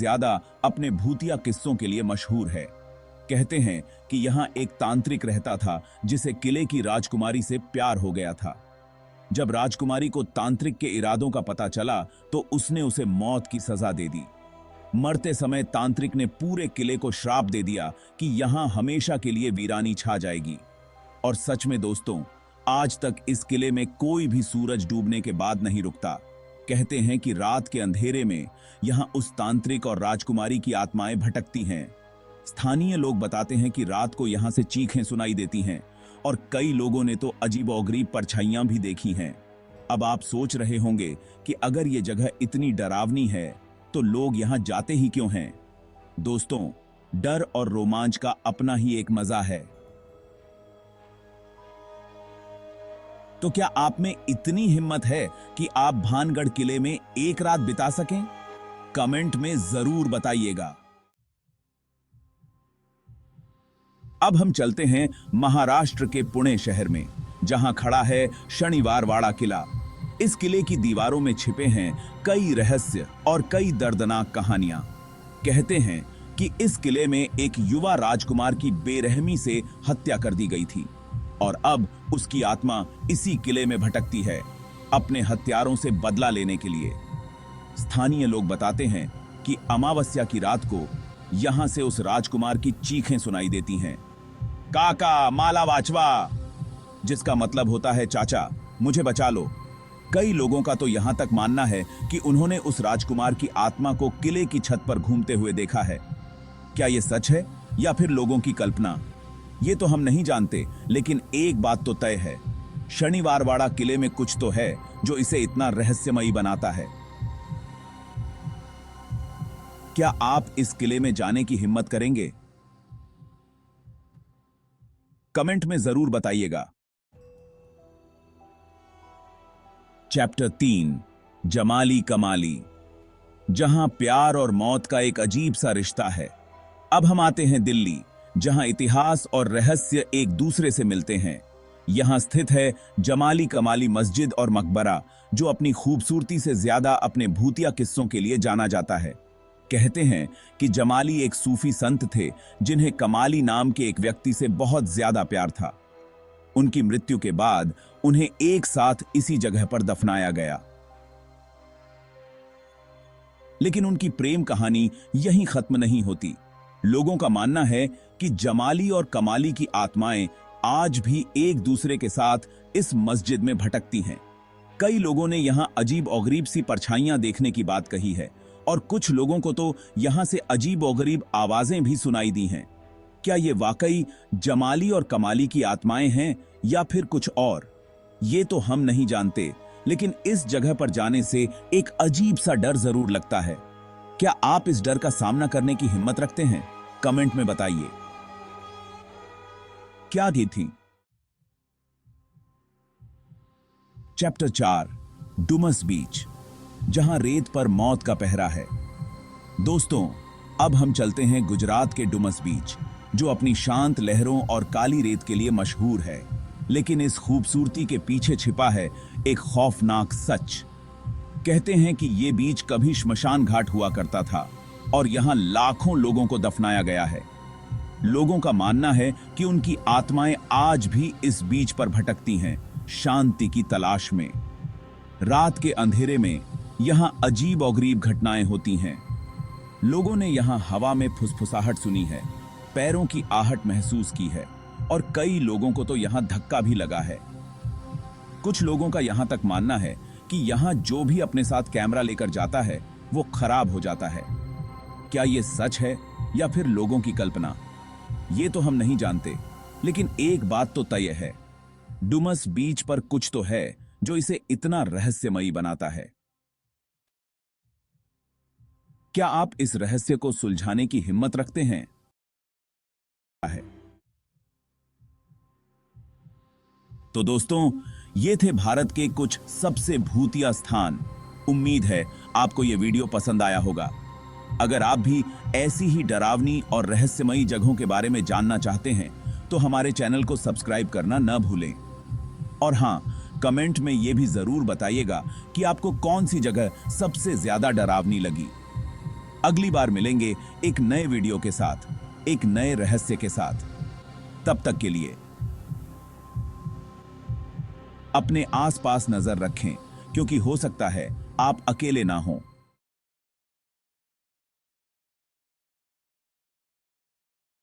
ज्यादा अपने भूतिया किस्सों के लिए मशहूर है। कहते हैं कि यहाँ एक तांत्रिक रहता था जिसे किले की राजकुमारी से प्यार हो गया था। जब राजकुमारी को तांत्रिक के इरादों का पता चला तो उसने उसे मौत की सजा दे दी। मरते समय तांत्रिक ने पूरे किले को श्राप दे दिया कि यहां हमेशा के लिए वीरानी छा जाएगी। और सच में दोस्तों, आज तक इस किले में कोई भी सूरज डूबने के बाद नहीं रुकता। कहते हैं कि रात के अंधेरे में यहां उस तांत्रिक और राजकुमारी की आत्माएं भटकती हैं। स्थानीय लोग बताते हैं कि रात को यहां से चीखें सुनाई देती हैं और कई लोगों ने तो अजीबोगरीब परछाइयां भी देखी हैं। अब आप सोच रहे होंगे कि अगर ये जगह इतनी डरावनी है तो लोग यहां जाते ही क्यों हैं? दोस्तों, डर और रोमांच का अपना ही एक मजा है। तो क्या आप में इतनी हिम्मत है कि आप भानगढ़ किले में एक रात बिता सकें? कमेंट में जरूर बताइएगा। अब हम चलते हैं महाराष्ट्र के पुणे शहर में, जहां खड़ा है शनिवारवाड़ा किला। इस किले की दीवारों में छिपे हैं कई रहस्य और कई दर्दनाक कहानियां। कहते हैं कि इस किले में एक युवा राजकुमार की बेरहमी से हत्या कर दी गई थी और अब उसकी आत्मा इसी किले में भटकती है, अपने हत्यारों से बदला लेने के लिए। स्थानीय लोग बताते हैं कि अमावस्या की रात को यहां से उस राजकुमार की चीखें सुनाई देती हैं, काका माला वाचवा, जिसका मतलब होता है चाचा मुझे बचा लो। कई लोगों का तो यहां तक मानना है कि उन्होंने उस राजकुमार की आत्मा को किले की छत पर घूमते हुए देखा है। क्या यह सच है या फिर लोगों की कल्पना, ये तो हम नहीं जानते, लेकिन एक बात तो तय है, शनिवारवाड़ा किले में कुछ तो है जो इसे इतना रहस्यमयी बनाता है। क्या आप इस किले में जाने की हिम्मत करेंगे? कमेंट में जरूर बताइएगा। चैप्टर 3, जमाली कमाली, जहां प्यार और मौत का एक अजीब सा रिश्ता है। अब हम आते हैं दिल्ली, जहां इतिहास और रहस्य एक दूसरे से मिलते हैं। यहां स्थित है जमाली कमाली मस्जिद और मकबरा, जो अपनी खूबसूरती से ज्यादा अपने भूतिया किस्सों के लिए जाना जाता है। कहते हैं कि जमाली एक सूफी संत थे जिन्हें कमाली नाम के एक व्यक्ति से बहुत ज्यादा प्यार था। उनकी मृत्यु के बाद उन्हें एक साथ इसी जगह पर दफनाया गया। लेकिन उनकी प्रेम कहानी यहीं खत्म नहीं होती। लोगों का मानना है कि जमाली और कमाली की आत्माएं आज भी एक दूसरे के साथ इस मस्जिद में भटकती हैं। कई लोगों ने यहां अजीब और सी परछाइयां देखने की बात कही है और कुछ लोगों को तो यहां से अजीब और आवाजें भी सुनाई दी हैं। क्या ये वाकई जमाली और कमाली की आत्माएं हैं या फिर कुछ और, ये तो हम नहीं जानते, लेकिन इस जगह पर जाने से एक अजीब सा डर जरूर लगता है। क्या आप इस डर का सामना करने की हिम्मत रखते हैं? कमेंट में बताइए। क्या थी? चैप्टर 4, डुमस बीच, जहां रेत पर मौत का पहरा है। दोस्तों, अब हम चलते हैं गुजरात के डुमस बीच, जो अपनी शांत लहरों और काली रेत के लिए मशहूर है। लेकिन इस खूबसूरती के पीछे छिपा है एक खौफनाक सच। कहते हैं कि यह बीच कभी श्मशान घाट हुआ करता था और यहां लाखों लोगों को दफनाया गया है। लोगों का मानना है कि उनकी आत्माएं आज भी इस बीच पर भटकती हैं, शांति की तलाश में। रात के अंधेरे में यहां अजीब और गरीब घटनाएं होती हैं। लोगों ने यहां हवा में फुसफुसाहट सुनी है, पैरों की आहट महसूस की है और कई लोगों को तो यहां धक्का भी लगा है। कुछ लोगों का यहां तक मानना है कि यहां जो भी अपने साथ कैमरा लेकर जाता है वो खराब हो जाता है। क्या यह सच है या फिर लोगों की कल्पना, ये तो हम नहीं जानते, लेकिन एक बात तो तय है, डुमस बीच पर कुछ तो है जो इसे इतना रहस्यमयी बनाता है। क्या आप इस रहस्य को सुलझाने की हिम्मत रखते हैं? तो दोस्तों, ये थे भारत के कुछ सबसे भूतिया स्थान। उम्मीद है आपको ये वीडियो पसंद आया होगा। अगर आप भी ऐसी ही डरावनी और रहस्यमयी जगहों के बारे में जानना चाहते हैं तो हमारे चैनल को सब्सक्राइब करना न भूलें। और हां, कमेंट में यह भी जरूर बताइएगा कि आपको कौन सी जगह सबसे ज्यादा डरावनी लगी। अगली बार मिलेंगे एक नए वीडियो के साथ, एक नए रहस्य के साथ। तब तक के लिए अपने आसपास नजर रखें, क्योंकि हो सकता है आप अकेले ना हों।